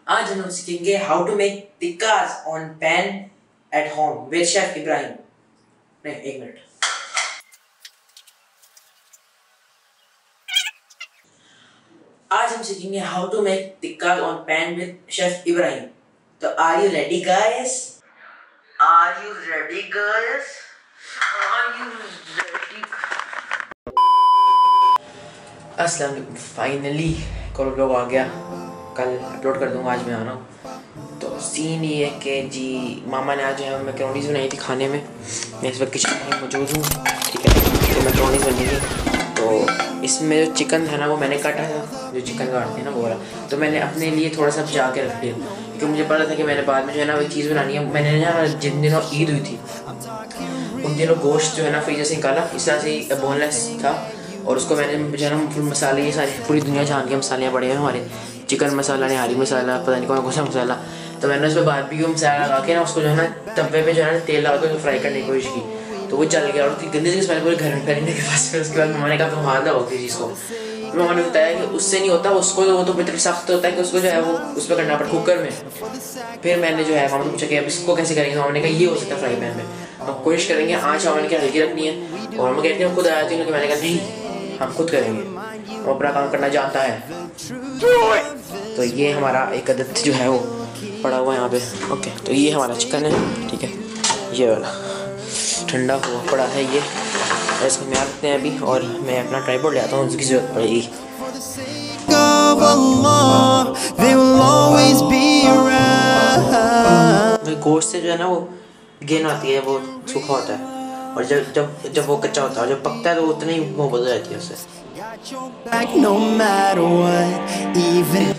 आज हम सीखेंगे how to make tikkas on pan at home with chef Ibrahim. नहीं, एक मिनट। आज हम सीखेंगे how to make tikkas on pan with chef Ibrahim. तो are you ready guys? Are you ready guys? Are you ready? अस्सलाम वालेकुम। फाइनली कल व्लॉग आ गया, कल अपलोड कर दूंगा, आज मैं आ रहा हूँ। तो सीन ये है कि जी मामा ने आज जो है मैक्रोनीज़ बनाई थी खाने में। मैं इस वक्त किचन में मौजूद हूँ, ठीक है। तो मैक्रोनीज़ बनी थी, तो इसमें जो चिकन है ना वो मैंने काटा था, जो चिकन काटते हैं ना वो वाला। तो मैंने अपने लिए थोड़ा सा बचा के रख दिया, क्योंकि मुझे पता था कि मैंने बाद में जो है ना वही चीज़ बनानी है। मैंने ना जिन दिनों ईद हुई थी उन दिनों गोश्त जो है ना फ्रीजर से निकाला, इस तरह से बोनलेस था, और उसको मैंने जो है ना फुल मसाले, ये सारी पूरी दुनिया जान के मसाले पड़े हैं हमारे, चिकन मसाला, निहारी मसाला, पता नहीं कौन सा मसाला। तो मैंने उस पर बारबेक्यू मसाला लगा के ना उसको जो है ना तवे पे जो है ना तेल लगा के फ्राई करने की कोशिश की, तो वो चल गया और उसकी गंदी सी स्मेल पूरे घर में फैलने के पास। फिर उसके बाद मम्मा ने कहा तुम हाथ लगाओ किसी चीज़ को। मम्मा ने बताया कि उससे नहीं होता, उसको वो तो इतना सख्त होता है कि उसको जो है वो उस पर करना पड़ता कुकर में। फिर मैंने जो है मामा ने पूछा कि अब इसको कैसे करेंगे। मामा ने कहा ये हो सकता है फ्राई पैन में, हम कोशिश करेंगे आँच हमारे की हल्की रखनी है। और मम्मा कहती है खुद आया थी, मैंने कहा नहीं हम खुद करेंगे, वो अपना काम करना जानता है। तो ये हमारा एक अदद जो है वो पड़ा हुआ है यहाँ पे। ओके, तो ये हमारा चिकन है, ठीक है, ये वाला ठंडा हुआ पड़ा है ये, और इसको मैं रखते हैं अभी, और मैं अपना ट्राइपॉड ले आता हूँ, उसकी ज़रूरत पड़ेगी। गोश्त से जो है ना वो गेन आती है, वो सूखा होता है, और जब वो कच्चा होता है, जब पकता है तो उतनी ही मोहब्बत हो जाती है उससे।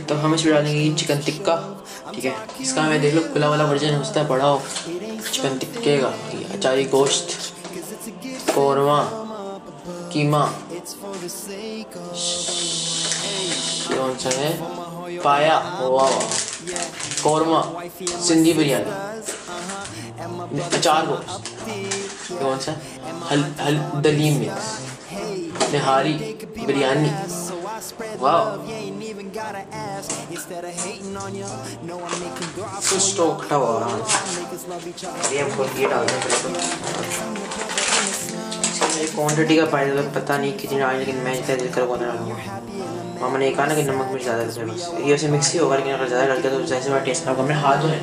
तो हम इसमें डालेंगे चिकन टिक्का, ठीक है। इसका मैं देख लो खुला वाला वर्जन होता है पड़ा हो चिकन टिक्के का। अचारी गोश्त, कौरमा, कीमा, कौन सा है, पाया, वाह, कौरमा, सिंधी बिरयानी, अचार गोश्त, कौन सा दलीम मिक्स, निहारी बिरयानी, वाह, स्टोक हुआ। ये हमको ये डाल दें, क्वांटिटी का पता नहीं कितनी डाली, लेकिन मैं इतना दिल कर डालूंगा। मामा ने कहा ना कि नमक मिर्च ज़्यादा है, बस ये वैसे मिक्स ही होगा, लेकिन अगर ज़्यादा डाल दिया तो जैसे मेरा टेस्ट होगा। मेरे हाथ धोने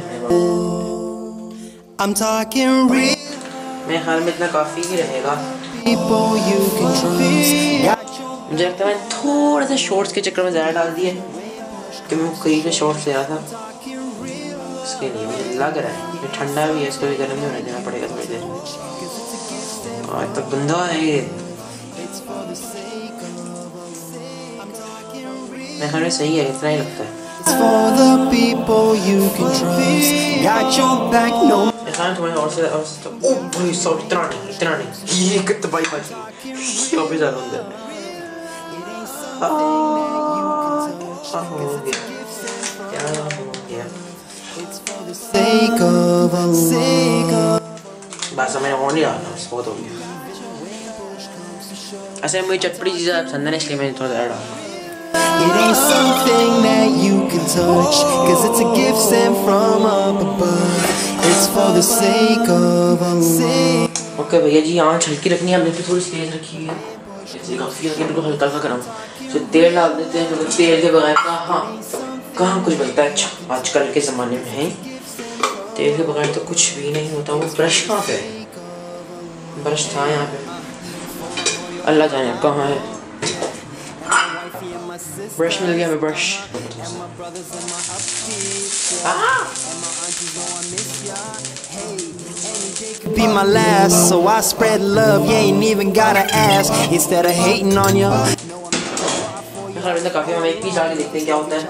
मेरे ख्याल में इतना काफ़ी ही रहेगा। मुझे लगता है मैं थोड़ा सा शॉर्ट्स के चक्कर में ज़्यादा डाल दिए, कि मैं कहीं पे शॉर्ट्स ले रहा था, इसके लिए मुझे लग रहा है। ये ठंडा भी है, इसको भी गर्म नहीं होने देना पड़ेगा थोड़ी देर। और तो गंदा है ये, मेरे ख्याल में सही है, इतना ही लगता है। थोड़ा और से ओ भाई साहब, इतना नहीं ये कितना भाई बात काफी ज़्यादा होता है। बस मैंने और नहीं डालना, बहुत हो गया। ऐसे मुझे चटपटी चीज़ें पसंद है, इसलिए मैंने थोड़ा ज़्यादा डाला। It ain't something that you can touch, cause it's a gift sent from up above. It's for the sake of Allah. Okay भैया जी, आँच हल्की रखनी है, हमने फिर थोड़ी तेज रखी है, जैसे काफ़ी हल्की, बिल्कुल हल्का हल्का गरम। तो तेल डाल देते हैं, क्योंकि तेल के बगैर कहाँ कुछ बनता है। अच्छा, आजकल के ज़माने में है तेल के बगैर तो कुछ भी नहीं होता। वो ब्रश कहाँ पे है? ब्रश था यहाँ पे, अल्लाह जाने कहाँ है। ब्रश मिल गया, मैं brush. Be my last, so I spread love. You ain't even gotta ask instead of hating on you. काफी हम एक पीस डाल के देखते हैं क्या होता है।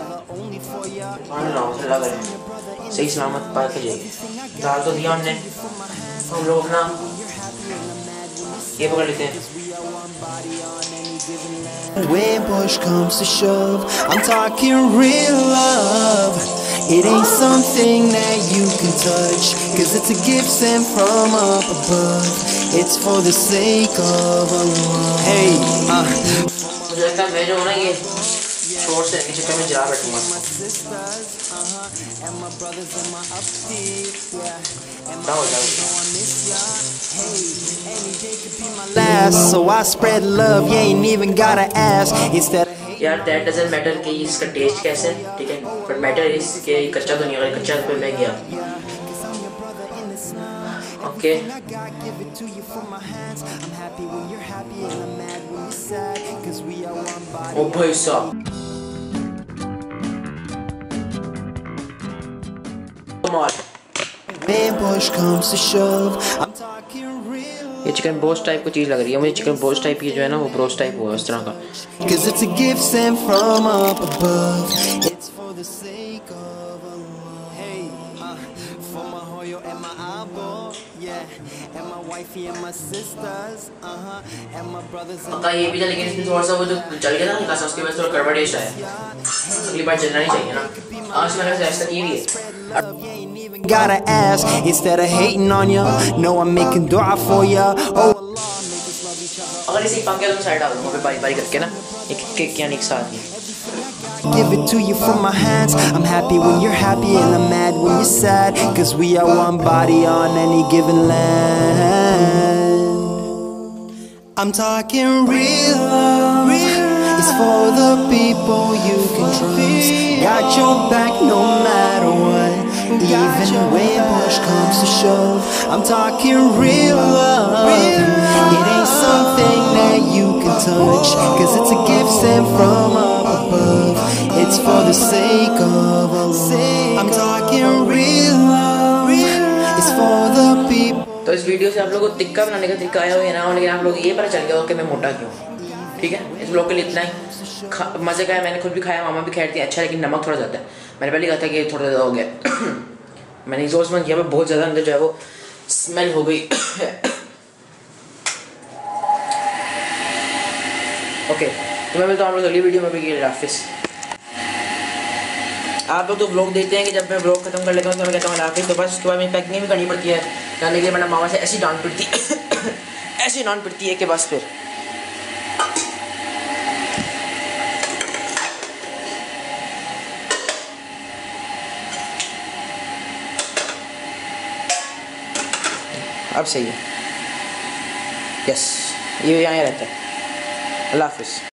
सही सलामत पार कर जाएगी। डाल तो दिया हमने, हम लोग अपना ये पकड़ लेते हैं। When push comes to shove, I'm talking real love. It ain't something that you can touch, cause it's a gift sent from up above. It's for the sake of Allah. Hey, मुझे लगता है मैं जो हूँ ना ये शोर से नीचे पे मैं जला बैठूंगा हो जाएगा last, so I spread love, you ain't even gotta ask. Instead of यार दैट डजंट मैटर कि इसका टेस्ट कैसे है, ठीक है, बट मैटर इज कि कच्चा तो नहीं होगा, कच्चा पे मैं गया। ओके ओ भाई साहब when push comes to shove, I'm talking real. ये चिकन बोस्ट टाइप की चीज़ लग रही है मुझे, चिकन बोस्ट टाइप की जो है ना वो ब्रोस्ट टाइप हुआ है उस तरह का। Cause it's a gift sent from up above. It's for the sake of Allah. Hey, for my hoyo and my abo, yeah, and my wifey and my sisters, and my brothers and पक्का ये भी था, लेकिन इसमें थोड़ा सा वो जो जल गया था ना खासा, उसके बाद थोड़ा कड़वा टेस्ट आया। अगली बार जलना नहीं चाहिए ना। आज मैंने ऐसा ये भी है। gotta ask instead of hating on ya. No, I'm making dua for ya. Oh Allah, make us love each other. अगर इसे पंखे तो साइड डाल दूँगा, बारी बारी करके ना, एक केक यानी एक साथ ही। Give it to you from my hands. I'm happy when you're happy and I'm mad when you're sad. Cause we are one body on any given land. I'm talking real love. It's for the people you can trust. Got your back no matter what. Even when push comes to shove. I'm talking real love. It ain't something that you can touch. Cause it's a gift sent from up above. It's for the sake of Allah. I'm talking real love. It's for the people. तो इस video से आप लोगों को टिक्का बनाने का तरीका आया हो या ना हो, लेकिन आप लोग ये पता चल गया हो कि मैं मोटा क्यों। ठीक है, इस ब्लॉग के लिए इतना ही। मज़े का है, मैंने खुद भी खाया, मामा भी खाई थी, अच्छा, लेकिन नमक थोड़ा ज़्यादा है। मैंने पहले कहा था कि थोड़ा ज़्यादा हो गया। मैंने एग्जॉस्ट बंद किया, पर बहुत ज़्यादा अंदर जो है वो स्मेल हो गई। ओके, तो मैं मिलता हूँ आप लोग अगली वीडियो में भी। हाफिज़। आप लोग तो व्लॉग देखते हैं कि जब मैं व्लॉग खत्म कर लेता हूँ तो मैं कहता हूँ हाफिज़, तो बस उसके बाद मेरी पैकिंग भी करनी पड़ती है, जाने के लिए मैंने मामा से ऐसी डांट पड़ती ऐसी डांट पड़ती है कि बस फिर अब सही है। यस, ये यहाँ रहता है। अल्लाह हाफिज़।